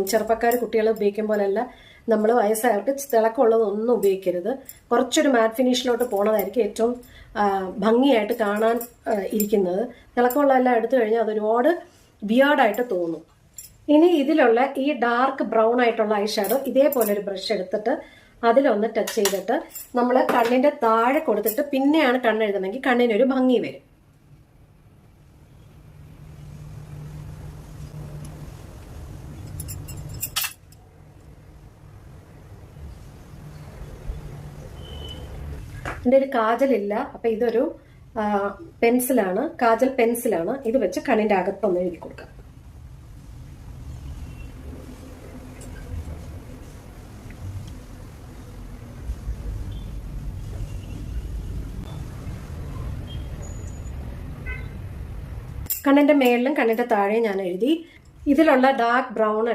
ചെറുപ്പക്കാർ കുട്ടികൾ ഉപയോഗിക്കും പോലെയല്ല നമ്മൾ വയസ്സായവർക്ക് തിളക്കമുള്ളതൊന്നും ഉപയോഗിക്കരുത്. കുറച്ചൊരു മാറ്റ് ഫിനിഷിലോട്ട് പോണതായിരിക്കും ഏറ്റവും ഭംഗിയായിട്ട് കാണാൻ ഇരിക്കുന്നത്. തിളക്കമുള്ളതെല്ലാം എടുത്തു കഴിഞ്ഞാൽ അതൊരുപാട് വിയേർഡായിട്ട് തോന്നും. ഇനി ഇതിലുള്ള ഈ ഡാർക്ക് ബ്രൗൺ ആയിട്ടുള്ള ഐ ഷാഡോ ഇതേപോലെ ഒരു ബ്രഷ് എടുത്തിട്ട് അതിലൊന്ന് ടച്ച് ചെയ്തിട്ട് നമ്മൾ കണ്ണിന്റെ താഴെ കൊടുത്തിട്ട് പിന്നെയാണ് കണ്ണെഴുതണമെങ്കിൽ കണ്ണിനൊരു ഭംഗി വരും. എൻ്റെ ഒരു കാജലില്ല, അപ്പൊ ഇതൊരു പെൻസിലാണ്, കാജൽ പെൻസിലാണ്. ഇത് വെച്ച് കണ്ണിന്റെ അകത്തൊന്ന് എഴുതി കൊടുക്കാം. കണ്ണിന്റെ മേളിലും കണ്ണിന്റെ താഴെയും ഞാൻ എഴുതി. ഇതിലുള്ള ഡാർക്ക് ബ്രൗൺ